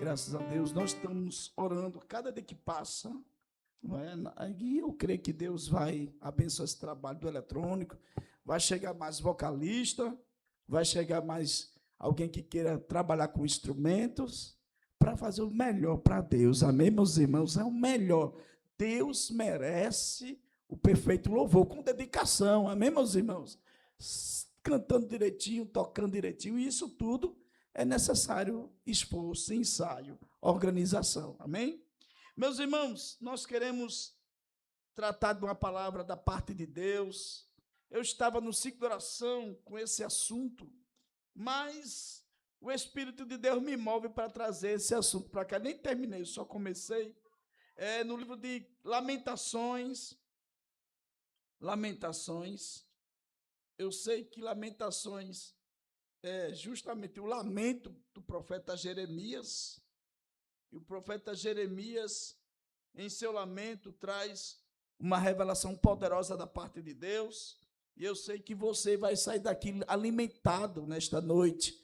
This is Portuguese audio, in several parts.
Graças a Deus, nós estamos orando cada dia que passa, não é? E eu creio que Deus vai abençoar esse trabalho do eletrônico, vai chegar mais vocalista, vai chegar mais alguém que queira trabalhar com instrumentos, para fazer o melhor para Deus, amém, meus irmãos? É o melhor. Deus merece o perfeito louvor, com dedicação, amém, meus irmãos? Cantando direitinho, tocando direitinho, e isso tudo é necessário esforço, ensaio, organização, amém? Meus irmãos, nós queremos tratar de uma palavra da parte de Deus. Eu estava no ciclo de oração com esse assunto, mas o Espírito de Deus me move para trazer esse assunto para cá. Nem terminei, só comecei. No livro de Lamentações, eu sei que Lamentações é justamente o lamento do profeta Jeremias, e o profeta Jeremias, em seu lamento, traz uma revelação poderosa da parte de Deus, e eu sei que você vai sair daqui alimentado nesta noite.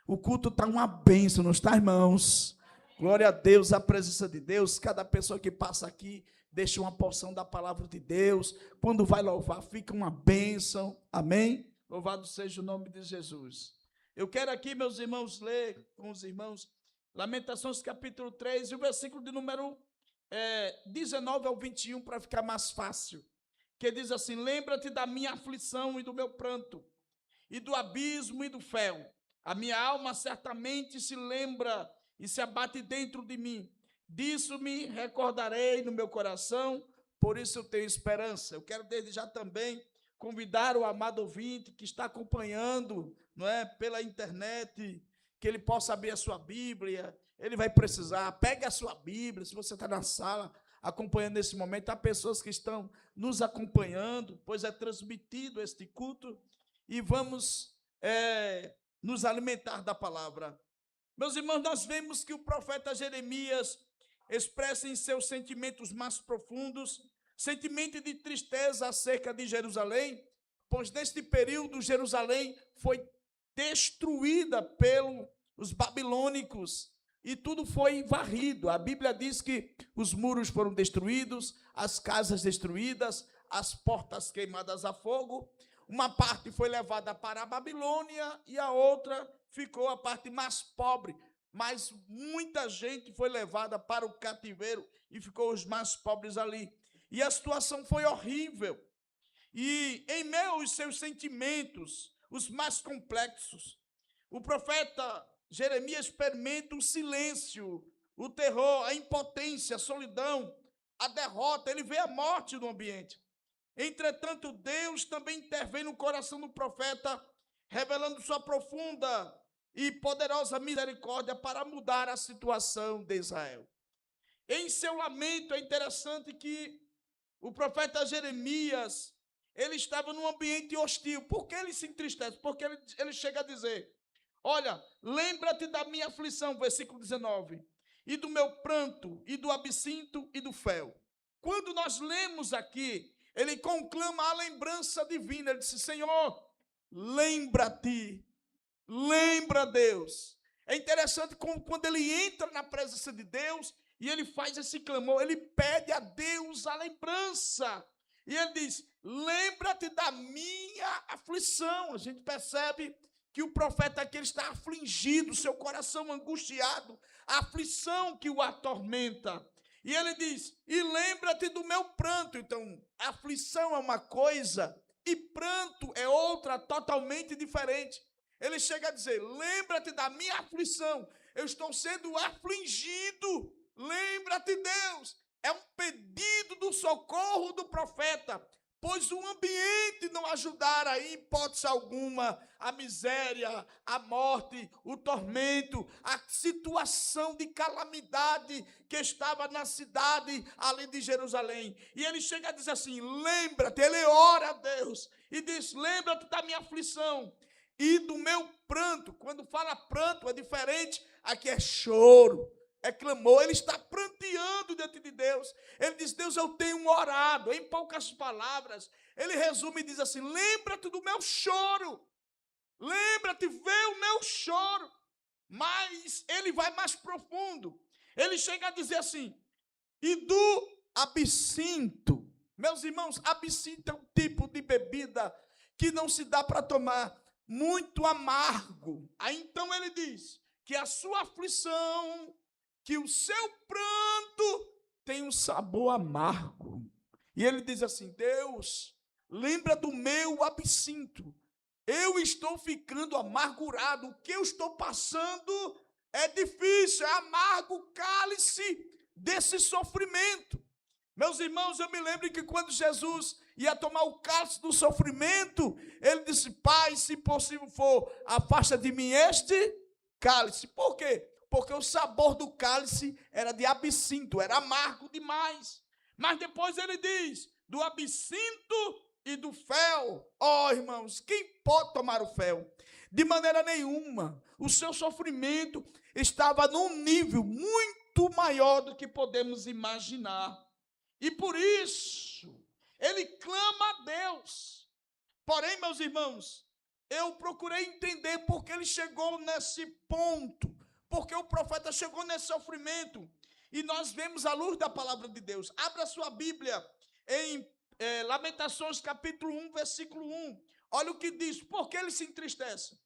O culto está uma bênção, não está, irmãos? Glória a Deus, a presença de Deus. Cada pessoa que passa aqui deixa uma porção da palavra de Deus. Quando vai louvar, fica uma bênção. Amém? Louvado seja o nome de Jesus. Eu quero aqui, meus irmãos, ler com os irmãos Lamentações capítulo 3, e o versículo de número 19 ao 21, para ficar mais fácil, que diz assim: lembra-te da minha aflição e do meu pranto, e do abismo e do fel. A minha alma certamente se lembra e se abate dentro de mim. Disso me recordarei no meu coração, por isso eu tenho esperança. Eu quero desde já também convidar o amado ouvinte que está acompanhando, não é, pela internet, que ele possa abrir a sua Bíblia. Ele vai precisar, pegue a sua Bíblia. Se você está na sala acompanhando nesse momento, há pessoas que estão nos acompanhando, pois é transmitido este culto, e vamos nos alimentar da palavra. Meus irmãos, nós vemos que o profeta Jeremias expressa em seus sentimentos mais profundos sentimento de tristeza acerca de Jerusalém, pois neste período Jerusalém foi destruída pelos babilônicos e tudo foi varrido. A Bíblia diz que os muros foram destruídos, as casas destruídas, as portas queimadas a fogo. Uma parte foi levada para a Babilônia e a outra ficou a parte mais pobre, mas muita gente foi levada para o cativeiro e ficou os mais pobres ali. E a situação foi horrível. E em meio aos seus sentimentos, os mais complexos, o profeta Jeremias experimenta o silêncio, o terror, a impotência, a solidão, a derrota. Ele vê a morte no ambiente. Entretanto, Deus também intervém no coração do profeta, revelando sua profunda e poderosa misericórdia para mudar a situação de Israel. Em seu lamento, é interessante que o profeta Jeremias, ele estava num ambiente hostil. Por que ele se entristece? Porque ele chega a dizer: olha, lembra-te da minha aflição, versículo 19, e do meu pranto, e do absinto e do fel. Quando nós lemos aqui, ele conclama a lembrança divina. Ele disse: Senhor, lembra-te, lembra, Deus. É interessante como quando ele entra na presença de Deus e ele faz esse clamor, ele pede a Deus a lembrança. E ele diz: lembra-te da minha aflição. A gente percebe que o profeta aqui está afligido, seu coração angustiado, a aflição que o atormenta. E ele diz: e lembra-te do meu pranto. Então, aflição é uma coisa e pranto é outra totalmente diferente. Ele chega a dizer: lembra-te da minha aflição, eu estou sendo afligido, lembra-te, Deus. É um pedido do socorro do profeta, pois o ambiente não ajudara em hipótese alguma a miséria, a morte, o tormento, a situação de calamidade que estava na cidade ali de Jerusalém. E ele chega a dizer assim: lembra-te. Ele ora a Deus e diz: lembra-te da minha aflição e do meu pranto. Quando fala pranto é diferente, aqui é choro, é clamor. Ele está pranteando diante de Deus. Ele diz: Deus, eu tenho orado. Em poucas palavras, ele resume e diz assim: lembra-te do meu choro, lembra-te, vê o meu choro. Mas ele vai mais profundo. Ele chega a dizer assim: e do absinto. Meus irmãos, absinto é um tipo de bebida que não se dá para tomar, muito amargo. Aí então ele diz que a sua aflição, que o seu pranto tem um sabor amargo. E ele diz assim: Deus, lembra do meu absinto. Eu estou ficando amargurado. O que eu estou passando é difícil, é amargo o cálice desse sofrimento. Meus irmãos, eu me lembro que quando Jesus ia tomar o cálice do sofrimento, ele disse: Pai, se possível for, afasta de mim este cálice. Por quê? Porque o sabor do cálice era de absinto, era amargo demais. Mas depois ele diz: do absinto e do fel. Ó, irmãos, quem pode tomar o fel? De maneira nenhuma. O seu sofrimento estava num nível muito maior do que podemos imaginar. E por isso, ele clama a Deus. Porém, meus irmãos, eu procurei entender porque ele chegou nesse ponto, porque o profeta chegou nesse sofrimento. E nós vemos a luz da palavra de Deus. Abra sua Bíblia em Lamentações, capítulo 1, versículo 1. Olha o que diz, por que ele se entristece?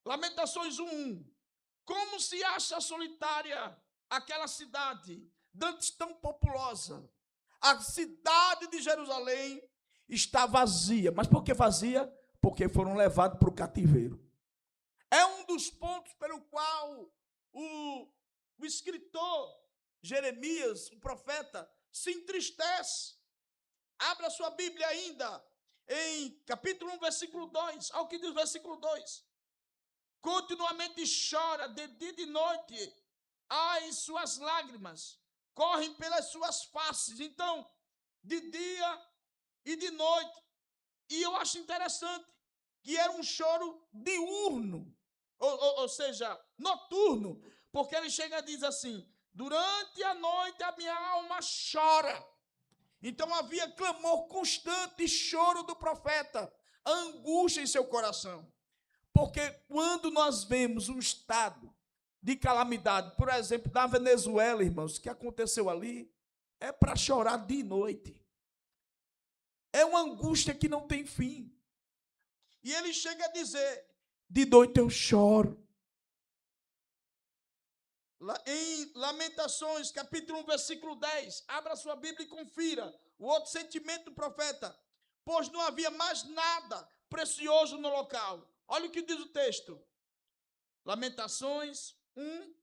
Lamentações 1:1. Como se acha solitária aquela cidade, dantes tão populosa. A cidade de Jerusalém está vazia. Mas por que vazia? Porque foram levados para o cativeiro. É um dos pontos pelo qual o escritor Jeremias, o profeta, se entristece. Abra sua Bíblia ainda em capítulo 1, versículo 2. Olha o que diz o versículo 2. Continuamente chora de dia e de noite, as suas lágrimas correm pelas suas faces. Então, de dia e de noite. E eu acho interessante que era um choro diurno, ou seja, noturno, porque ele chega e diz assim: durante a noite a minha alma chora. Então havia clamor constante, choro do profeta, angústia em seu coração. Porque quando nós vemos um estado de calamidade, por exemplo, da Venezuela, irmãos, que aconteceu ali, é para chorar de noite. É uma angústia que não tem fim. E ele chega a dizer: de noite eu choro. Em Lamentações, capítulo 1, versículo 10, abra sua Bíblia e confira o outro sentimento do profeta. Pois não havia mais nada precioso no local. Olha o que diz o texto. Lamentações 1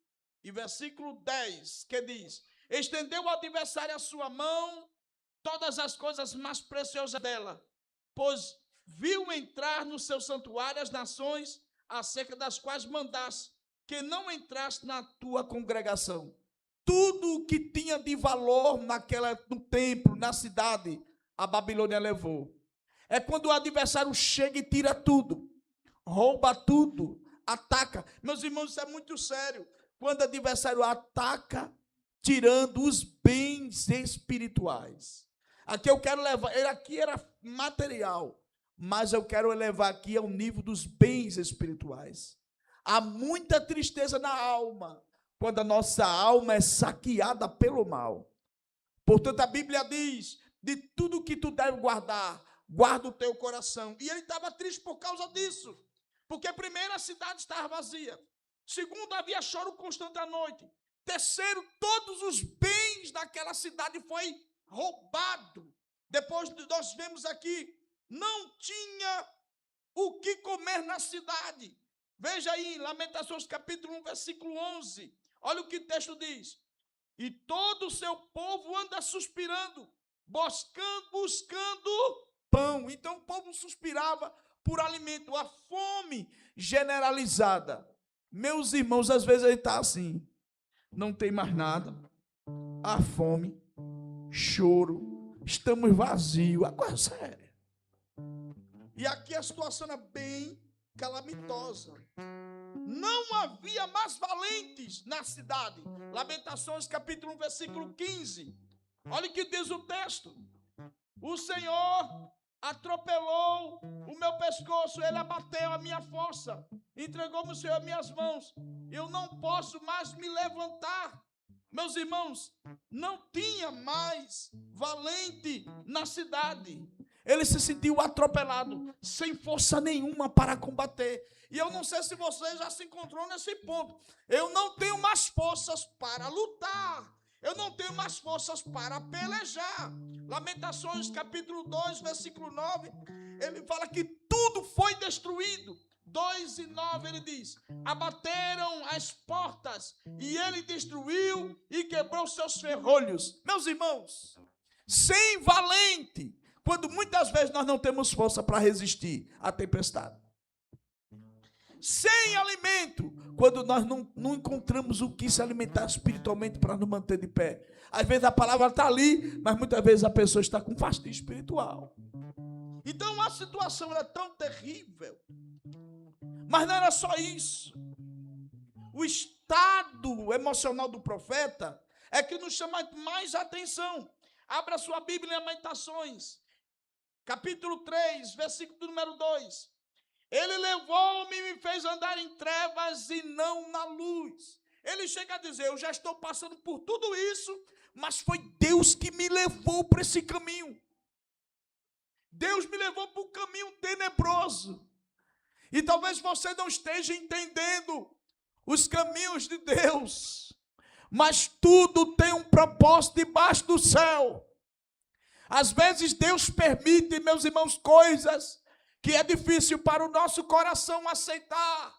e versículo 10, que diz: estendeu o adversário a sua mão, todas as coisas mais preciosas dela, pois viu entrar no seu santuário as nações, acerca das quais mandaste que não entraste na tua congregação. Tudo o que tinha de valor no templo, na cidade, a Babilônia levou. É quando o adversário chega e tira tudo, rouba tudo, ataca. Meus irmãos, isso é muito sério. Quando o adversário ataca, tirando os bens espirituais. Aqui eu quero levar, aqui era material, mas eu quero levar aqui ao nível dos bens espirituais. Há muita tristeza na alma, quando a nossa alma é saqueada pelo mal. Portanto, a Bíblia diz: de tudo que tu deve guardar, guarda o teu coração. E ele estava triste por causa disso. Porque primeiro, a cidade estava vazia. Segundo, havia choro constante à noite. Terceiro, todos os bens daquela cidade foi roubado. Depois nós vemos aqui, não tinha o que comer na cidade. Veja aí, Lamentações capítulo 1, versículo 11. Olha o que o texto diz. E todo o seu povo anda suspirando, buscando pão. Então o povo suspirava por alimento, a fome generalizada. Meus irmãos, às vezes a gente está assim, não tem mais nada, a fome, choro, estamos vazios, a coisa séria. E aqui a situação é bem calamitosa. Não havia mais valentes na cidade. Lamentações capítulo 1, versículo 15. Olha o que diz o texto. O Senhor atropelou o meu pescoço, ele abateu a minha força. entregou-me o Senhor às minhas mãos, eu não posso mais me levantar. Meus irmãos, não tinha mais valente na cidade. Ele se sentiu atropelado, sem força nenhuma para combater. E eu não sei se você já se encontrou nesse ponto. Eu não tenho mais forças para lutar. Eu não tenho mais forças para pelejar. Lamentações, capítulo 2, versículo 9, ele fala que tudo foi destruído. 2:9 ele diz: abateram as portas e ele destruiu e quebrou seus ferrolhos. Meus irmãos, sem valente, quando muitas vezes nós não temos força para resistir à tempestade. Sem alimento, quando nós não encontramos o que se alimentar espiritualmente para nos manter de pé. Às vezes a palavra está ali, mas muitas vezes a pessoa está com fastio espiritual. Então a situação era tão terrível. Mas não era só isso. O estado emocional do profeta é que nos chama mais atenção. Abra sua Bíblia em Lamentações, capítulo 3, versículo número 2. Ele levou-me e me fez andar em trevas e não na luz. Ele chega a dizer: eu já estou passando por tudo isso, mas foi Deus que me levou para esse caminho. Deus me levou para um caminho tenebroso. E talvez você não esteja entendendo os caminhos de Deus, mas tudo tem um propósito debaixo do céu. Às vezes Deus permite, meus irmãos, coisas que é difícil para o nosso coração aceitar.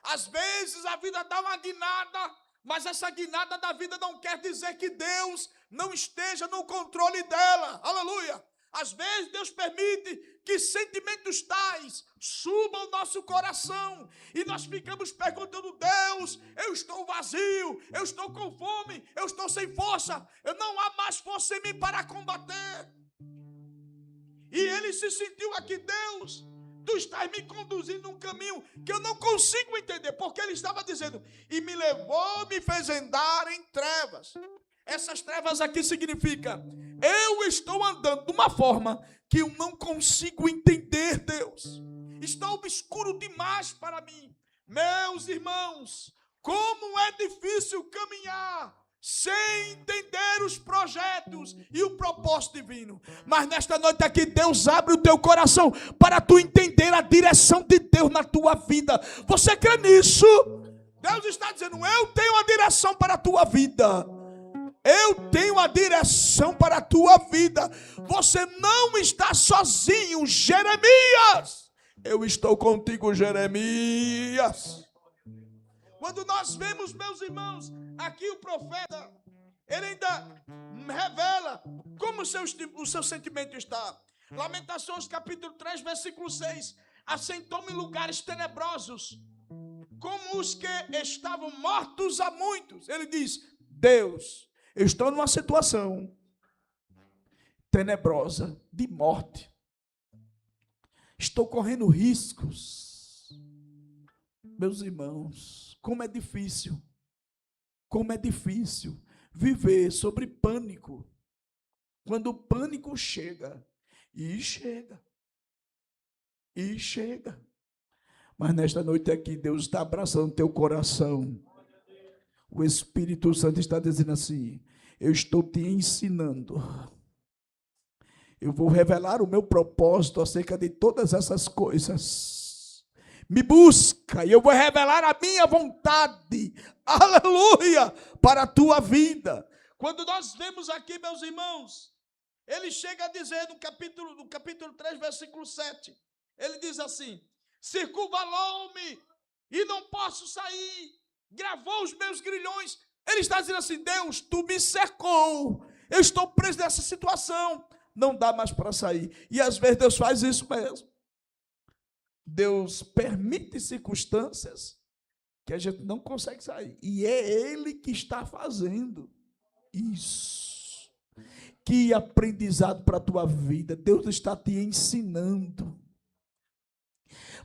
Às vezes a vida dá uma guinada, mas essa guinada da vida não quer dizer que Deus não esteja no controle dela. Aleluia! Às vezes Deus permite que sentimentos tais subam ao nosso coração e nós ficamos perguntando: Deus, eu estou vazio, eu estou com fome, eu estou sem força, eu não há mais força em mim para combater. E ele se sentiu aqui: Deus, tu estás me conduzindo num caminho que eu não consigo entender, porque ele estava dizendo: e me levou, me fez andar em trevas. Essas trevas aqui significa: eu estou andando de uma forma que eu não consigo entender, Deus. Está obscuro demais para mim. Meus irmãos, como é difícil caminhar sem entender os projetos e o propósito divino. Mas nesta noite aqui, Deus abre o teu coração para tu entender a direção de Deus na tua vida. Você crê nisso? Deus está dizendo: eu tenho a direção para a tua vida. Eu tenho a direção para a tua vida. Você não está sozinho, Jeremias. Eu estou contigo, Jeremias. Quando nós vemos, meus irmãos, aqui o profeta, ele ainda revela como o seu sentimento está. Lamentações, capítulo 3, versículo 6. Assentou-me em lugares tenebrosos, como os que estavam mortos há muitos. Ele diz: Deus, eu estou numa situação tenebrosa de morte. Estou correndo riscos. Meus irmãos, como é difícil viver sobre pânico. Quando o pânico chega, e chega. Mas nesta noite aqui, Deus está abraçando teu coração. O Espírito Santo está dizendo assim: eu estou te ensinando. Eu vou revelar o meu propósito acerca de todas essas coisas. Me busca e eu vou revelar a minha vontade. Aleluia! Para a tua vida. Quando nós vemos aqui, meus irmãos, ele chega a dizer no capítulo 3, versículo 7. Ele diz assim: circunvalou-me e não posso sair. Gravou os meus grilhões. Ele está dizendo assim: Deus, tu me cercou. Eu estou preso nessa situação. Não dá mais para sair. E às vezes Deus faz isso mesmo. Deus permite circunstâncias que a gente não consegue sair. E é Ele que está fazendo isso. Que aprendizado para a tua vida. Deus está te ensinando.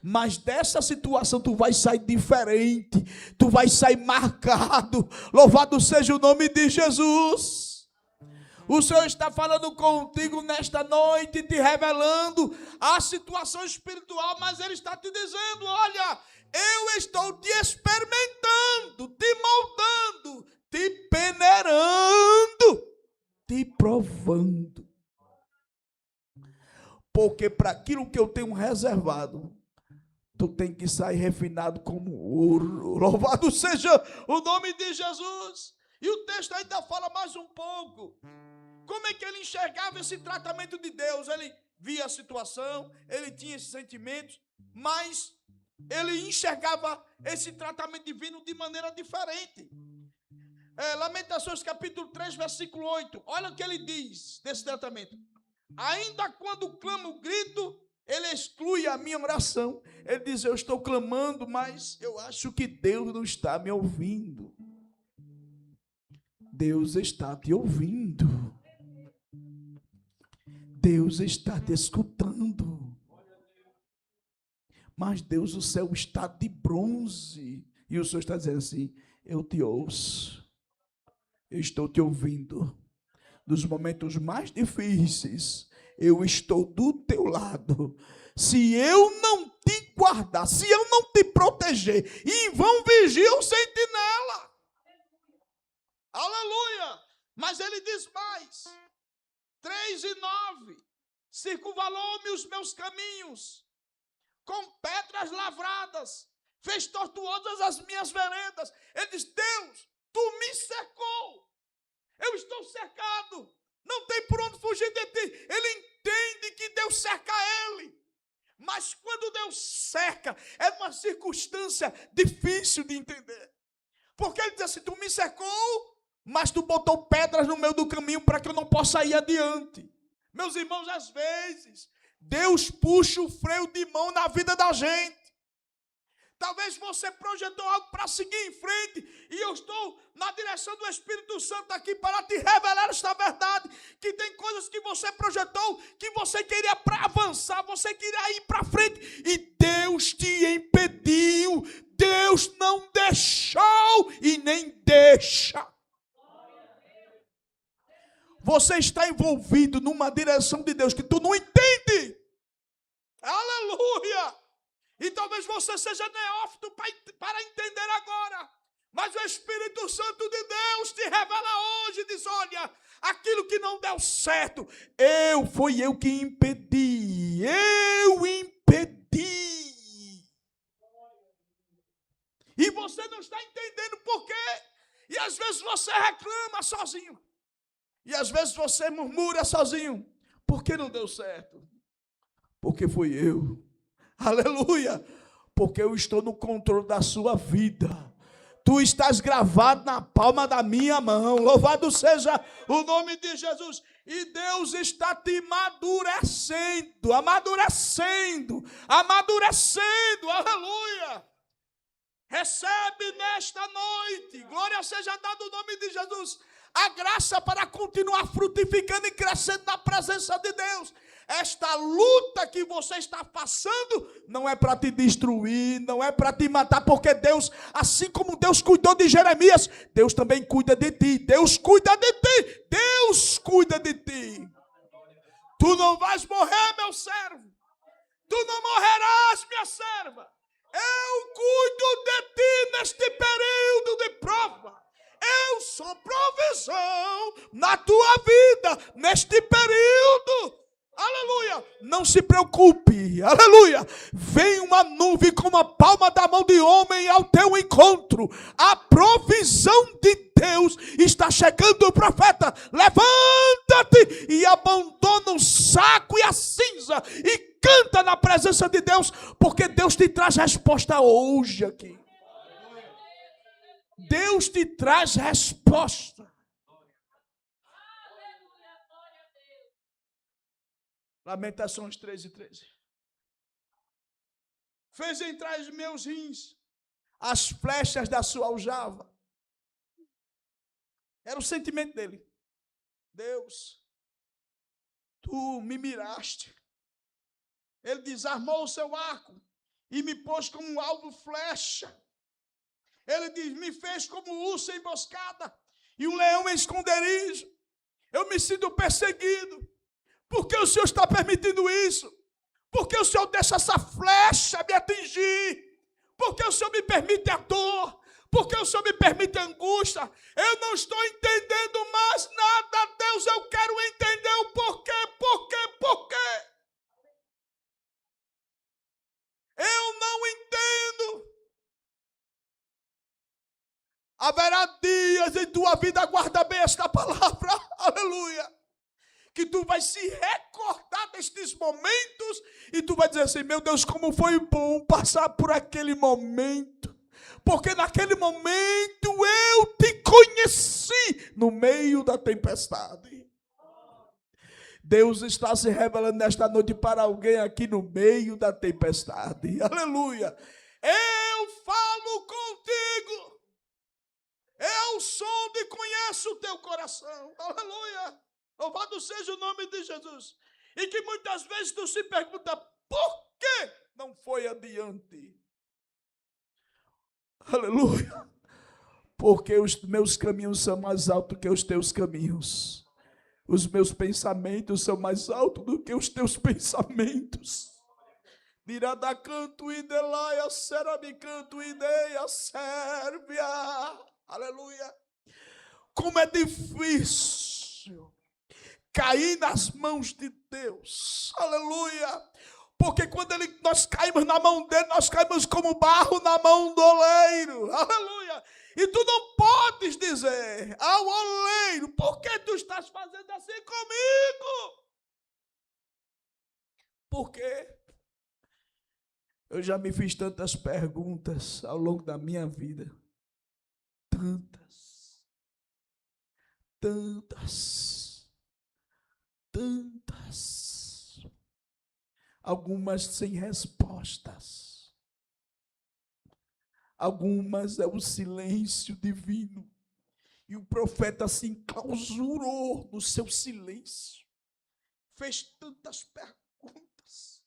Mas dessa situação tu vai sair diferente. Tu vai sair marcado. Louvado seja o nome de Jesus. O Senhor está falando contigo nesta noite, te revelando a situação espiritual, mas Ele está te dizendo: olha, eu estou te experimentando, te moldando, te peneirando, te provando. Porque para aquilo que eu tenho reservado, tu tem que sair refinado como ouro. Louvado seja o nome de Jesus. E o texto ainda fala mais um pouco. Como é que ele enxergava esse tratamento de Deus? Ele via a situação, ele tinha esses sentimentos, mas ele enxergava esse tratamento divino de maneira diferente. Lamentações capítulo 3, versículo 8. Olha o que ele diz desse tratamento. Ainda quando clamo, grito, ele exclui a minha oração. Ele diz, eu estou clamando, mas eu acho que Deus não está me ouvindo. Deus está te ouvindo. Deus está te escutando. Mas Deus, o céu está de bronze. E o Senhor está dizendo assim, eu te ouço. Eu estou te ouvindo. Nos momentos mais difíceis, eu estou do teu lado. Se eu não te guardar, se eu não te proteger, em vão vigia o sentinela. Aleluia! Mas ele diz mais, 3:9, circunvalou-me os meus caminhos, com pedras lavradas, fez tortuosas as minhas veredas. Ele diz, Deus, tu me cercou. Eu estou cercado, não tem por onde fugir de ti. Ele entende que Deus cerca ele. Mas quando Deus cerca, é uma circunstância difícil de entender. Porque ele diz assim, tu me cercou, mas tu botou pedras no meio do caminho para que eu não possa ir adiante. Meus irmãos, às vezes, Deus puxa o freio de mão na vida da gente. Talvez você projetou algo para seguir em frente, e eu estou na direção do Espírito Santo aqui para te revelar esta verdade, que tem coisas que você projetou, que você queria para avançar, você queria ir para frente, e Deus te impediu, Deus não deixou e nem deixa. Você está envolvido numa direção de Deus que tu não entende. Aleluia! E talvez você seja neófito para entender agora. Mas o Espírito Santo de Deus te revela hoje e diz, olha, aquilo que não deu certo, fui eu que impedi. Eu impedi. E você não está entendendo por quê. E às vezes você reclama sozinho. E às vezes você murmura sozinho. Por que não deu certo? Porque fui eu. Aleluia, porque eu estou no controle da sua vida. Tu estás gravado na palma da minha mão. Louvado seja o nome de Jesus. E Deus está te amadurecendo, aleluia. Recebe nesta noite, glória seja dada o nome de Jesus, a graça para continuar frutificando e crescendo na presença de Deus. Esta luta que você está passando não é para te destruir, não é para te matar, porque Deus, assim como Deus cuidou de Jeremias, Deus também cuida de ti. Deus cuida de ti. Deus cuida de ti. Tu não vais morrer, meu servo. Tu não morrerás, minha serva. Eu cuido de ti neste período de prova. Eu sou provisão na tua vida neste período. Aleluia, não se preocupe, aleluia, vem uma nuvem com a palma da mão de homem ao teu encontro, a provisão de Deus está chegando, profeta, levanta-te e abandona o saco e a cinza e canta na presença de Deus, porque Deus te traz resposta hoje aqui, Deus te traz resposta. Lamentações 3:13. Fez entrar os meus rins as flechas da sua aljava. Era o sentimento dele. Deus, tu me miraste. Ele desarmou o seu arco e me pôs como um alvo flecha. Ele diz, me fez como urso emboscada e um leão em esconderijo. Eu me sinto perseguido. Por que o Senhor está permitindo isso? Por que o Senhor deixa essa flecha me atingir? Por que o Senhor me permite a dor? Por que o Senhor me permite a angústia? Eu não estou entendendo mais nada, Deus. Eu quero entender o porquê. Eu não entendo. Haverá dias em tua vida, guarda bem esta palavra, aleluia, que tu vai se recordar destes momentos e tu vai dizer assim: meu Deus, como foi bom passar por aquele momento, porque naquele momento eu te conheci no meio da tempestade. Deus está se revelando nesta noite para alguém aqui no meio da tempestade, aleluia. Eu falo contigo, eu sondo e conheço o teu coração, aleluia. Louvado seja o nome de Jesus. E que muitas vezes tu se pergunta: por que não foi adiante? Aleluia. Porque os meus caminhos são mais altos que os teus caminhos. Os meus pensamentos são mais altos do que os teus pensamentos. Dirada canto idelaia, ceramicanto ideia, sérvia. Aleluia. Como é difícil cair nas mãos de Deus, aleluia, porque quando nós caímos na mão dele, nós caímos como barro na mão do oleiro, aleluia, e tu não podes dizer ao oleiro: por que tu estás fazendo assim comigo? Porque eu já me fiz tantas perguntas ao longo da minha vida, tantas, algumas sem respostas, algumas é o silêncio divino, e o profeta se enclausurou no seu silêncio, fez tantas perguntas,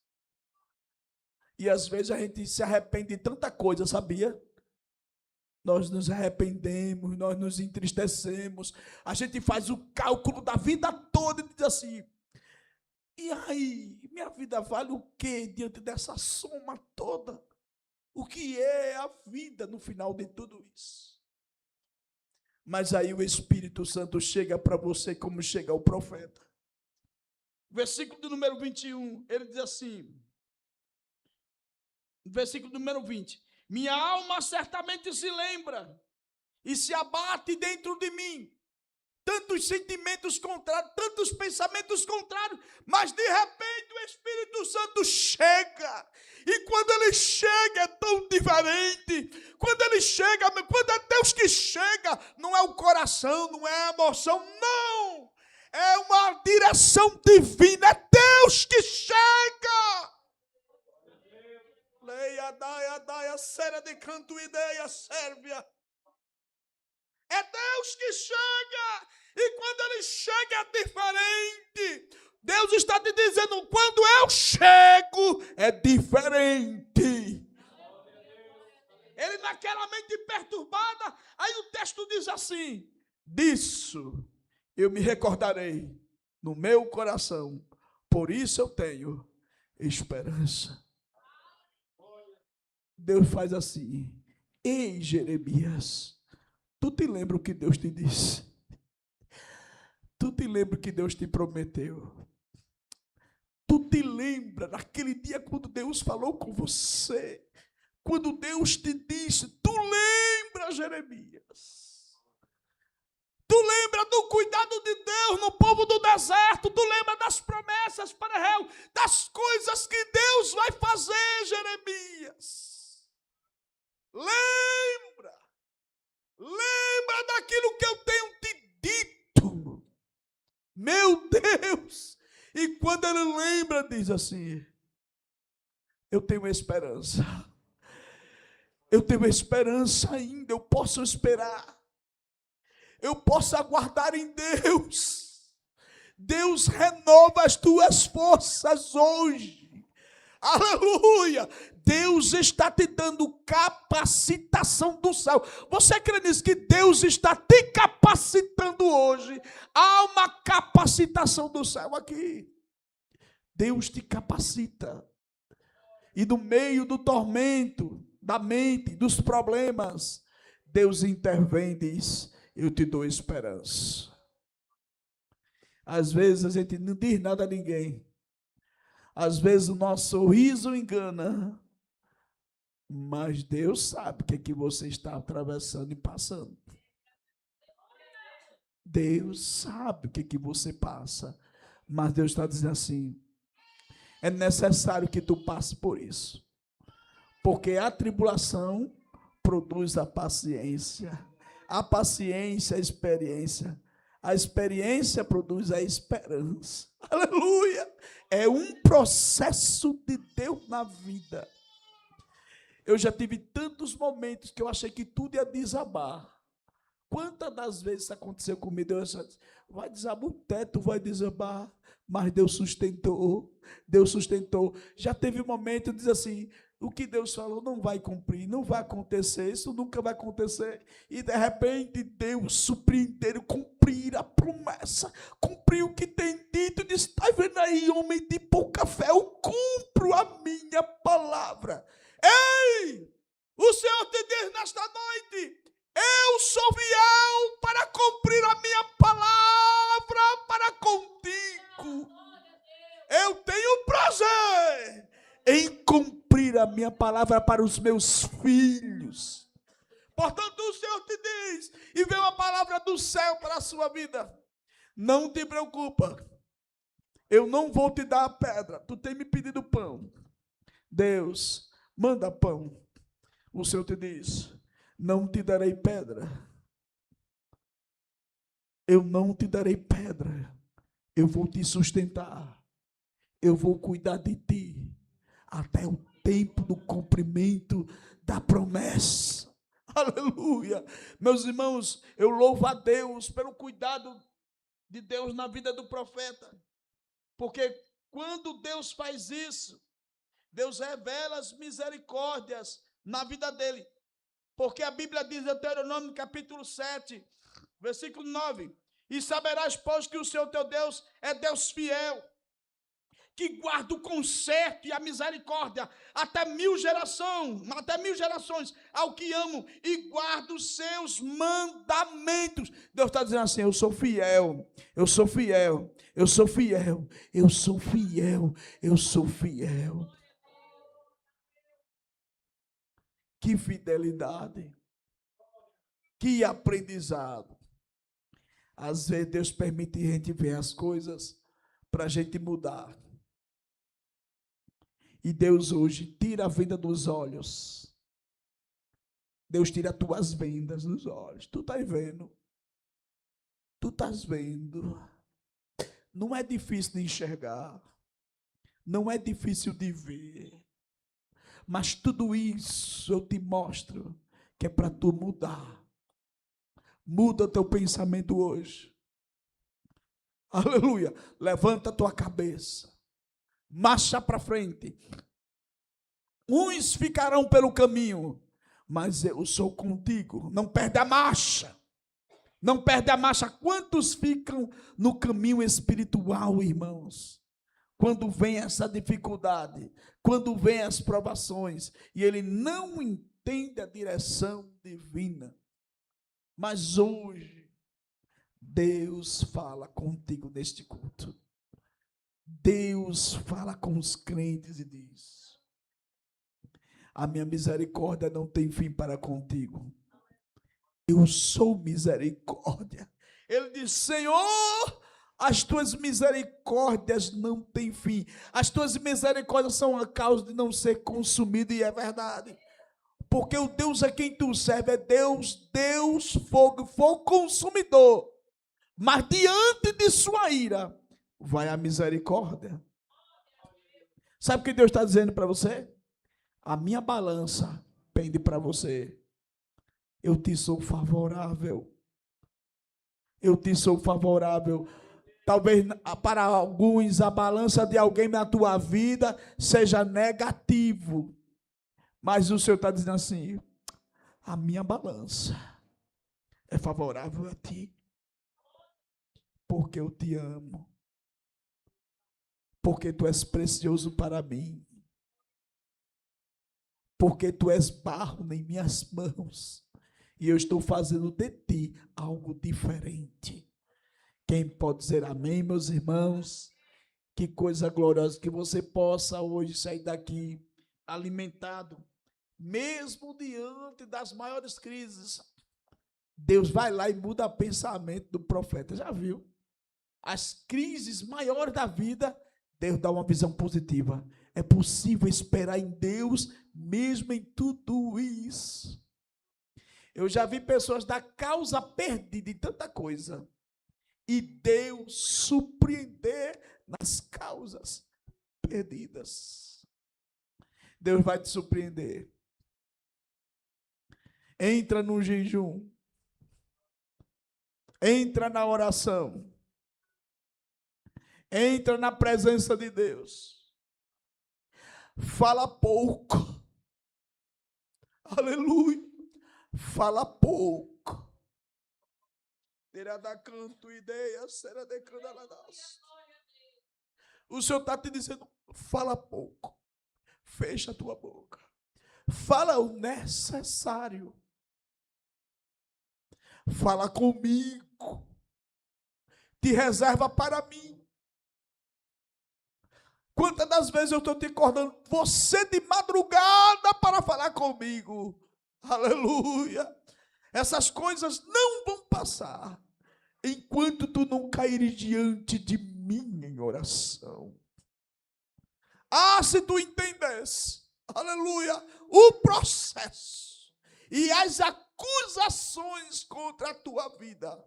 e às vezes a gente se arrepende de tanta coisa, sabia? Nós nos arrependemos, nós nos entristecemos, a gente faz o cálculo da vida toda e diz assim: e aí, minha vida vale o quê diante dessa soma toda? O que é a vida no final de tudo isso? Mas aí o Espírito Santo chega para você como chega ao profeta. Versículo do número 21, ele diz assim, versículo número 20: minha alma certamente se lembra e se abate dentro de mim tantos sentimentos contrários, tantos pensamentos contrários, mas de repente o Espírito Santo chega, e quando ele chega é tão diferente. Quando ele chega, quando é Deus que chega, não é o coração, não é a emoção, não, é uma direção divina, é Deus que chega. Leia, daia, séria de canto, ideia, sérvia. É Deus que chega, e quando ele chega é diferente. Deus está te dizendo: quando eu chego é diferente. Ele naquela mente perturbada, aí o texto diz assim: disso eu me recordarei no meu coração, por isso eu tenho esperança. Deus faz assim: ei, Jeremias, tu te lembra o que Deus te disse? Tu te lembra o que Deus te prometeu? Tu te lembra daquele dia quando Deus falou com você? Quando Deus te disse, tu lembra, Jeremias? Tu lembra do cuidado de Deus no povo do deserto? Tu lembra das promessas para Israel? Das coisas que Deus vai fazer, Jeremias? Lembra daquilo que eu tenho te dito. Meu Deus! E quando ele lembra, diz assim: eu tenho esperança. Eu tenho esperança ainda, eu posso esperar. Eu posso aguardar em Deus. Deus renova as tuas forças hoje. Aleluia! Deus está te dando capacitação do céu. Você crê nisso, que Deus está te capacitando hoje? Há uma capacitação do céu aqui. Deus te capacita. E no meio do tormento, da mente, dos problemas, Deus intervém e diz: eu te dou esperança. Às vezes a gente não diz nada a ninguém. Às vezes o nosso sorriso engana. Mas Deus sabe o que é que você está atravessando e passando. Deus sabe o que é que você passa. Mas Deus está dizendo assim: é necessário que tu passe por isso. Porque a tribulação produz a paciência. A paciência, a experiência. A experiência produz a esperança. Aleluia! É um processo de Deus na vida. Eu já tive tantos momentos que eu achei que tudo ia desabar. Quantas das vezes isso aconteceu comigo? Eu disse, vai desabar o teto, vai desabar. Mas Deus sustentou. Deus sustentou. Já teve um momento, diz assim, o que Deus falou não vai cumprir, não vai acontecer, isso nunca vai acontecer. E de repente Deus surpreendeu, cumprir a promessa, cumprir o que tem dito. Diz, está vendo aí, homem de pouca fé, eu cumpro a minha palavra. Ei, o Senhor te diz nesta noite, eu sou fiel para cumprir a minha palavra para contigo. Eu tenho prazer em cumprir a minha palavra para os meus filhos. Portanto, o Senhor te diz, e veio a palavra do céu para a sua vida. Não te preocupa, eu não vou te dar a pedra, tu tem me pedido pão. Deus, manda pão. O Senhor te diz, não te darei pedra. Eu não te darei pedra. Eu vou te sustentar. Eu vou cuidar de ti até o tempo do cumprimento da promessa. Aleluia. Meus irmãos, eu louvo a Deus pelo cuidado de Deus na vida do profeta. Porque quando Deus faz isso, Deus revela as misericórdias na vida dele. Porque a Bíblia diz em Deuteronômio capítulo 7, versículo 9, e saberás, pois, que o Senhor teu Deus é Deus fiel, que guarda o conserto e a misericórdia até mil gerações ao que amo e guarda os seus mandamentos. Deus está dizendo assim, eu sou fiel, eu sou fiel, eu sou fiel, eu sou fiel, eu sou fiel. Que fidelidade, que aprendizado. Às vezes Deus permite a gente ver as coisas para a gente mudar. E Deus hoje tira a venda dos olhos. Deus tira as tuas vendas dos olhos. Tu estás vendo? Tu estás vendo? Não é difícil de enxergar. Não é difícil de ver. Mas tudo isso eu te mostro que é para tu mudar. Muda teu pensamento hoje. Aleluia. Levanta a tua cabeça. Marcha para frente. Uns ficarão pelo caminho, mas eu sou contigo. Não perde a marcha. Não perde a marcha. Quantos ficam no caminho espiritual, irmãos? Quando vem essa dificuldade, quando vem as provações, e ele não entende a direção divina. Mas hoje, Deus fala contigo neste culto. Deus fala com os crentes e diz, a minha misericórdia não tem fim para contigo. Eu sou misericórdia. Ele diz, Senhor, as tuas misericórdias não têm fim. As tuas misericórdias são a causa de não ser consumido, e é verdade. Porque o Deus a quem tu serve é Deus, fogo consumidor. Mas diante de sua ira, vai a misericórdia. Sabe o que Deus está dizendo para você? A minha balança pende para você. Eu te sou favorável. Eu te sou favorável. Talvez para alguns a balança de alguém na tua vida seja negativo. Mas o Senhor está dizendo assim, a minha balança é favorável a ti. Porque eu te amo. Porque tu és precioso para mim. porque tu és barro em minhas mãos, e eu estou fazendo de ti algo diferente. Quem pode dizer amém, meus irmãos? Que coisa gloriosa, que você possa hoje sair daqui alimentado, mesmo diante das maiores crises. Deus vai lá e muda o pensamento do profeta, já viu? As crises maiores da vida, Deus dá uma visão positiva. É possível esperar em Deus, mesmo em tudo isso. Eu já vi pessoas da causa perdida em tanta coisa, e Deus surpreender nas causas perdidas. Deus vai te surpreender. Entra no jejum. Entra na oração. Entra na presença de Deus. Fala pouco. Aleluia. Fala pouco. O Senhor está te dizendo, fala pouco. Fecha a tua boca. Fala o necessário. Fala comigo. Te reserva para mim. Quantas das vezes eu estou te acordando, você de madrugada para falar comigo. Aleluia. Essas coisas não vão passar enquanto tu não caíres diante de mim em oração. Ah, se tu entendesse, aleluia, o processo e as acusações contra a tua vida.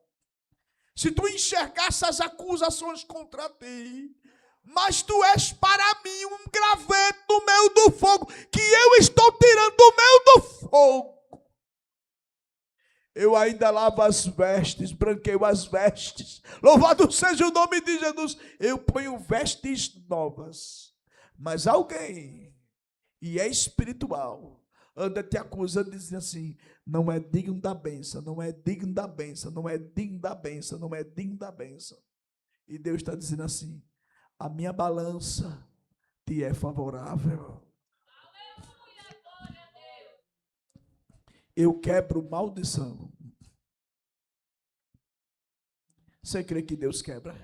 Se tu enxergasse as acusações contra ti, mas tu és para mim um graveto no meio do fogo, que eu estou tirando do meio do fogo. Eu ainda lavo as vestes, branqueio as vestes. Louvado seja o nome de Jesus. Eu ponho vestes novas. Mas alguém, e é espiritual, anda te acusando, dizendo assim, não é digno da bênção, não é digno da bênção, não é digno da bênção, não é digno da bênção. E Deus está dizendo assim, a minha balança te é favorável. Eu quebro maldição. Você crê que Deus quebra?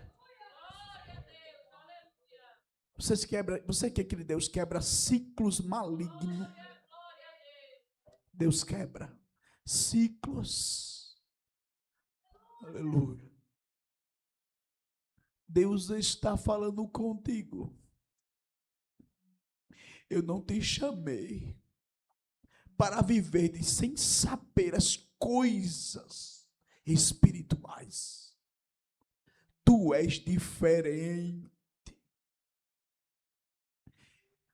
Você crê que Deus quebra ciclos malignos? Deus quebra ciclos. Aleluia. Deus está falando contigo. Eu não te chamei para viver sem saber as coisas espirituais. Tu és diferente.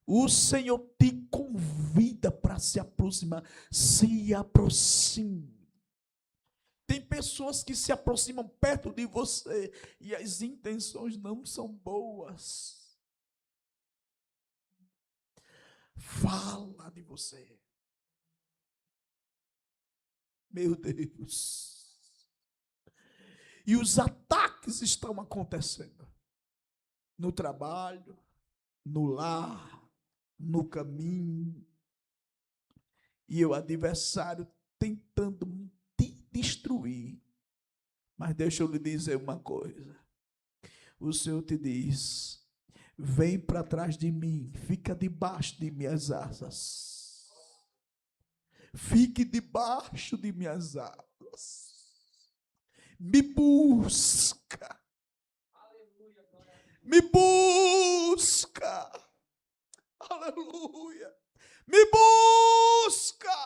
O Senhor te convida para se aproximar. Se aproxime. Tem pessoas que se aproximam perto de você e as intenções não são boas. Fala de você. Meu Deus. E os ataques estão acontecendo. No trabalho, no lar, no caminho. E o adversário tentando te destruir. Mas deixa eu lhe dizer uma coisa. O Senhor te diz, vem para trás de mim, fica debaixo de minhas asas. Fique debaixo de minhas asas. Me busca. Me busca. Aleluia. Me busca.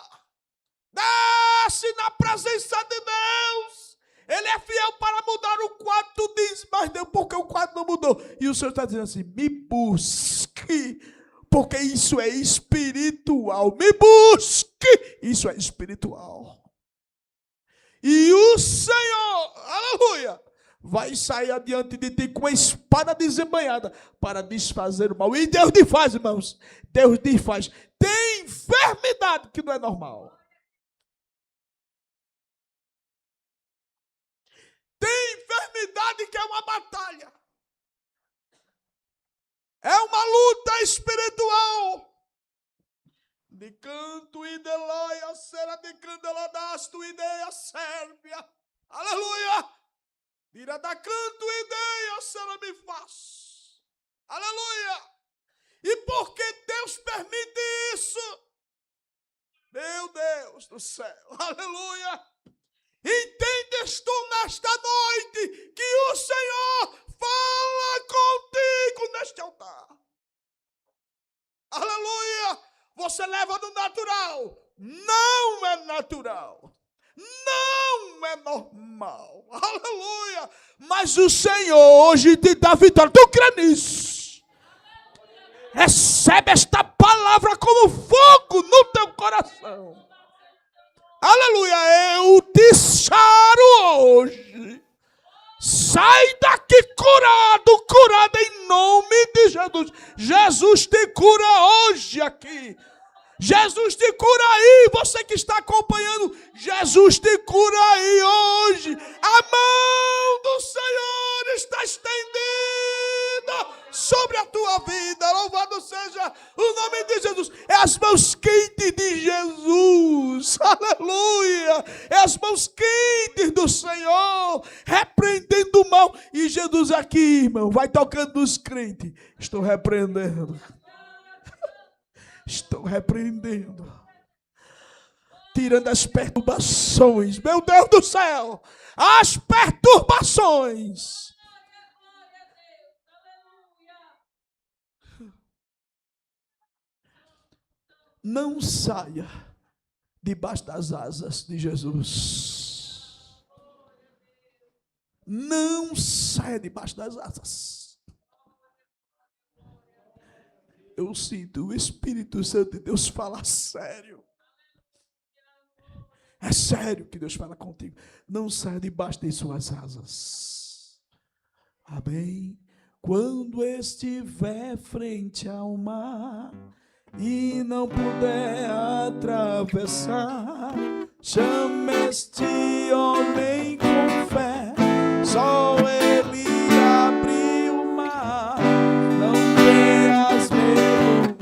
Desce na presença de Deus. Ele é fiel para mudar o quadro. Tu diz, mas Deus, porque o quadro não mudou? E o Senhor está dizendo assim, me busque. Porque isso é espiritual. Me busque. Isso é espiritual. E o Senhor, aleluia, vai sair adiante de ti com a espada desembainhada para desfazer o mal. E Deus desfaz, irmãos. Deus desfaz. Tem enfermidade que não é normal. Tem enfermidade que é uma batalha. É uma luta espiritual. De canto idelaia, será de candeladasto ideia sérvia. Aleluia! Tira da canto ideia, será me faz. Aleluia! E porque Deus permite isso, meu Deus do céu, aleluia! Entendes tu nesta noite que o Senhor fala contigo neste altar. Aleluia! Você leva do natural. Não é natural. Não é normal. Aleluia! Mas o Senhor hoje te dá vitória. Tu crê nisso? Recebe esta palavra como fogo no teu coração. Aleluia! Eu te saro hoje. Sai daqui curado em nome de Jesus. Jesus te cura hoje aqui. Jesus te cura aí, você que está acompanhando, Jesus te cura aí hoje. A mão do Senhor está estendida sobre a tua vida. Louvado seja o nome de Jesus. É as mãos quentes de Jesus. Aleluia. É as mãos quentes do Senhor, repreendendo o mal. E Jesus aqui, irmão, vai tocando nos crentes. Estou repreendendo. Estou repreendendo, tirando as perturbações, meu Deus do céu, as perturbações. Não saia debaixo das asas de Jesus. Não saia debaixo das asas. Eu sinto o Espírito Santo de Deus falar sério. É sério que Deus fala contigo. Não saia debaixo de suas asas. Amém? Quando estiver frente ao mar e não puder atravessar, chame este homem com fé. Só ele abre o mar. Não tenhas medo,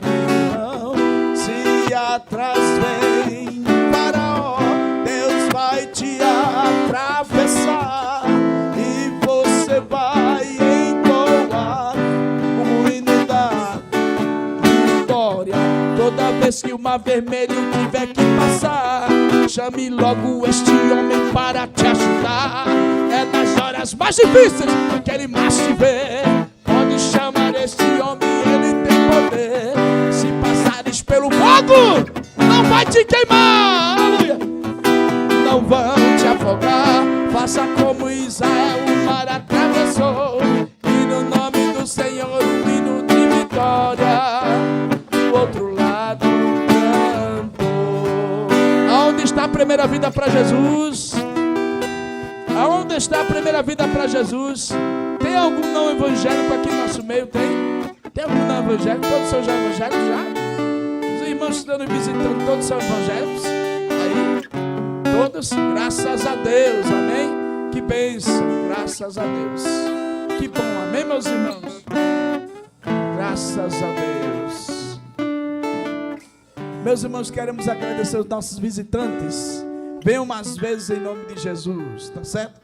não. Se atrás vem Faraó, Deus vai te atravessar e você vai entoar o hino da vitória. Toda vez que o mar vermelho tiver que passar, chame logo este homem para te ajudar. É nas horas mais difíceis que ele mais te vê. Pode chamar este homem, ele tem poder. Se passares pelo fogo, não vai te queimar. Aleluia. Não vão te afogar. Faça como Israel o mar atravessou, e no nome do Senhor um hino de vitória. Do outro lado cantou. Aonde está a primeira vida para Jesus? Aonde está a primeira vida para Jesus? Tem algum não evangélico aqui no nosso meio? Tem algum não evangélico? Todos são já evangélicos? Já? Os irmãos estão me visitando, todos são evangélicos? Aí, todos? Graças a Deus, amém? Que bênção, graças a Deus. Que bom, amém, meus irmãos? Graças a Deus. Meus irmãos, queremos agradecer aos nossos visitantes. Venham mais vezes em nome de Jesus, tá certo?